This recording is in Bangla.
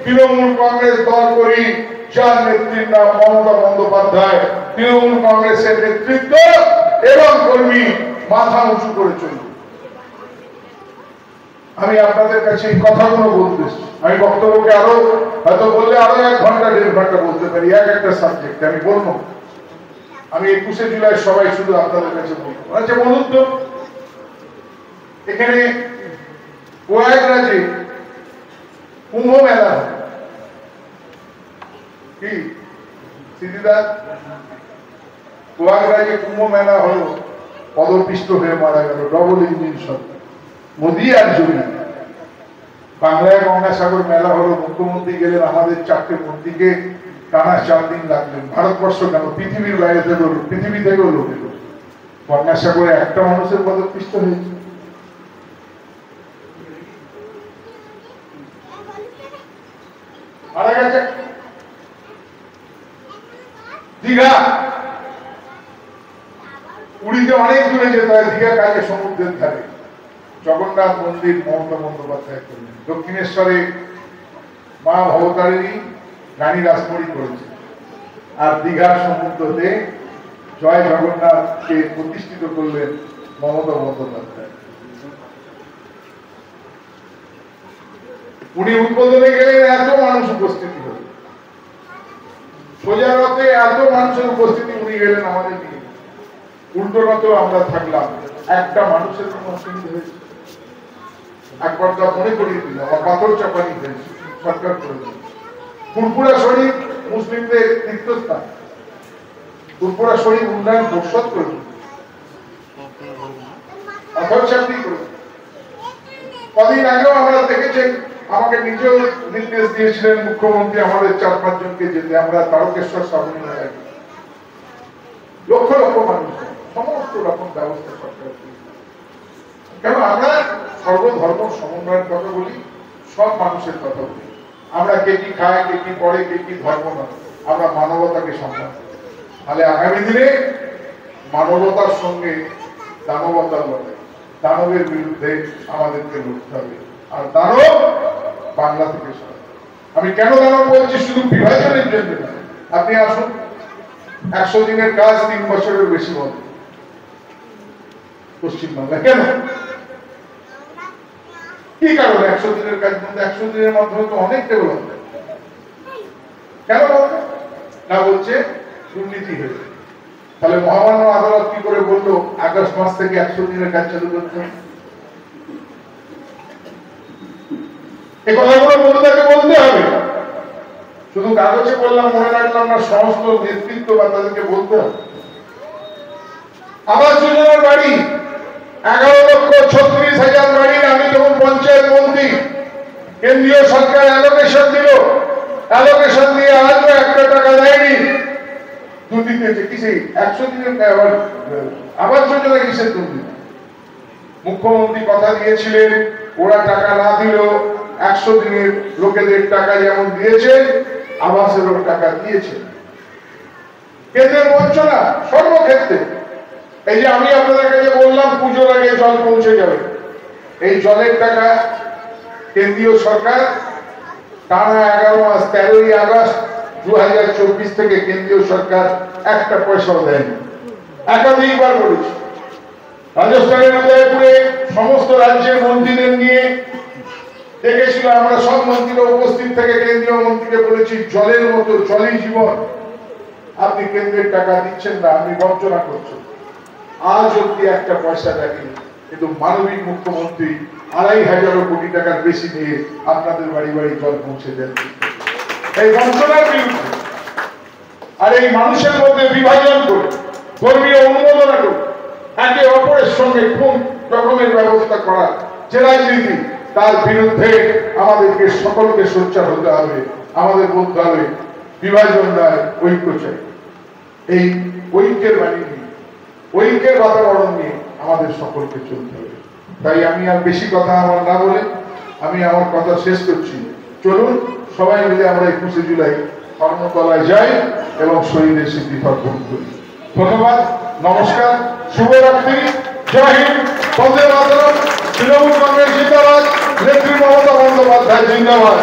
তৃণমূল কংগ্রেস দল করি, যার নেত্রীর নাম মমতা বন্দ্যোপাধ্যায়। তৃণমূল কংগ্রেসের নেতৃত্ব এবং কর্মী মাথা উঁচু করে চলবে। আমি আপনাদের কাছে এই কথাগুলো বলতেছি। আমি বক্তব্যকে আরো হয়তো বললে আরো 1 ঘন্টা 1.5 ঘন্টা বলতে পারি, একটা সাবজেক্ট আমি বলবো। আমি 21শে জুলাই সবাই শুধু আপনাদের কাছে বলবো, আচ্ছা বলুন তো, এখানে প্রয়াগরাজে কুম্ভ মেলা কি সিদ্ধিদা, প্রয়াগরাজে কুম্ভ মেলা হলো, পদপিষ্ট হয়ে মারা গেল ডবল ইঞ্জিন সরকার, মোদী আর যোগী। বাংলায় গঙ্গাসাগর মেলা হলো, মুখ্যমন্ত্রী গেলেন, আমাদের 4টে মন্ত্রীকে টানা 4 দিন লাগলেন। ভারতবর্ষ কেন, পৃথিবীর বাইরে থেকে, পৃথিবী থেকেও লোক এলো। গঙ্গাসাগরে একটা মানুষের পদপিষ্ট হয়েছে। মারা গেছে। দীঘা, পুরীতে অনেক দূরে যেতে হয়, দীঘা কাছে সমুদ্রের ধারে। জগন্নাথ মন্দির মমতা বন্দ্যোপাধ্যায় করলেন। দক্ষিণেশ্বরে মা ভবতারিণী রানী রাসমণি করেছে। আর দীঘার সমুদ্রতে জয় জগন্নাথকে প্রতিষ্ঠিত করলেন মমতা বন্দ্যোপাধ্যায়। উনি উদ্বোধনে গেলেন, এত মানুষ উপস্থিতি হল, সোজা রথে এত মানুষের উপস্থিতি, উনি গেলেন আমাদের নিয়ে। উল্টো রথেও আমরা থাকলাম, একটা মানুষের কোন অসুবিধা হয়েছে? একবার তো মনে করিয়ে দিল, আমার পাথর চাপানি হয়েছে, সরকার করেছে। ফুরফুরা শরীফ মুসলিমদের তীর্থস্থান, ফুরফুরা শরীফ উন্নয়ন পরিষদ করেছে, পাথর চাপনি করেছে। কদিন আগেও আমরা দেখেছেন, আমাকে নিজেও নির্দেশ দিয়েছিলেন মুখ্যমন্ত্রী আমাদের 4-5 জনকে যেতে, আমরা তারকেশ্বর শ্রাবণী মেলায় লক্ষ লক্ষ মানুষ, সমস্ত রকম ব্যবস্থা সরকার। কেন আমরা সর্বধর্ম সমন্বয়ের কথা বলি, সব মানুষের কথা বলি। আমরা কে কি খায়, কে কি পড়ে, কে কি ধর্ম নয়, আমরা মানবতাকে সম্মান করি। তাহলে আগামী দিনে মানবতার সঙ্গে দানবতার লড়াই, দানবের বিরুদ্ধে আমাদেরকে লড়তে হবে। আর দানব বাংলা থেকে সরে। আমি কেন দানব বলছি, শুধু বিভাজনের জন্য না। আপনি আসুন, 100 দিনের কাজ 3 বছরের বেশি বন্ধ পশ্চিমবাংলা। কেন, কি কারণে 100 দিনের কাজ বন্ধ? 100 দিনের মাধ্যমে তো অনেক ডেভেলপমেন্ট। কেন বলবে না? বলছে দুর্নীতি হয়েছে। তাহলে মহামান্য আদালত কি করে বললো আগস্ট মাস থেকে 100 দিনের কাজ চালু করতে হবে? এই কথাগুলো বন্ধুদেরকে বলতে হবে। শুধু কাগজে বললাম, মনে রাখলাম না, সমস্ত নেতৃত্ব বা তাদেরকে বলতে হবে। আবাস যোজনার বাড়ি 11,36,000 বাড়ি। আমি যখন পঞ্চায়েত মন্ত্রী, কেন্দ্রীয় সরকার অ্যালোকেশন দিল, অ্যালোকেশন দিয়ে আজও 1 টাকা দেয়নি। দুর্নীতি হয়েছে কিসে? 100 দিনের আবাস যোজনা কিসের দুর্নীতি? মুখ্যমন্ত্রী কথা দিয়েছিলেন, ওরা টাকা না দিলেও 100 দিনের লোকেদের টাকা যেমন দিয়েছে, আবাসেরও টাকা দিয়েছে। কেন্দ্রের বঞ্চনা সর্বক্ষেত্রে। এই যে আমি আপনাদের কাছে বললাম পুজোর আগে জল পৌঁছে যাবে, এই জলের টাকা কেন্দ্রীয় সরকার টানা 11 মাস, 13ই আগস্ট 2024 থেকে কেন্দ্রীয় সরকার 1 পয়সাও দেয়নি। একাধিকবার বলেছি, রাজস্থানের উদয়পুরে সমস্ত রাজ্যের মন্ত্রীদের নিয়ে দেখেছিল, আমরা সব মন্ত্রীরা উপস্থিত থেকে কেন্দ্রীয় মন্ত্রীকে বলেছি, জলের মতো, জলই জীবন, আপনি কেন্দ্রের টাকা দিচ্ছেন না, আপনি বঞ্চনা করছেন। আজ অব্দি 1 পয়সা দেখেনি, কিন্তু মানবিক মুখ্যমন্ত্রী 2,500 কোটি টাকার বেশি নিয়ে আপনাদের বাড়ি বাড়ি জল পৌঁছে দেন। এই বঞ্চনার বিরুদ্ধে আর এই মানুষের মধ্যে বিভাজন করে, ধর্মীয় অনুমোদনা করে, একে অপরের সঙ্গে কোন রকমের ব্যবস্থা করা যে রাজনীতি, তার বিরুদ্ধে আমাদেরকে সকলকে সোচ্চার হতে হবে। আমাদের বলতে হবে বিভাজন নয়, ঐক্য চাই। এই ঐক্যের বাণী নিয়ে, ঐক্যের বাতাবরণ নিয়ে আমাদের সকলকে চলতে হবে। তাই আমি আর বেশি কথা আমার না বলে আমি আমার কথা শেষ করছি। চলুন সবাই মিলে আমরা 21শে জুলাই কর্মতলায় যাই এবং শহীদের স্মৃতি তর্পণ করি। ধন্যবাদ, নমস্কার, শুভরাত্রি, জয় হিন্দ, বন্দে মাতরম, তৃণমূল কংগ্রেস জিন্দাবাদ। নেত্রী মমতা বন্দ্যোপাধ্যায় জিন্দাবাদ।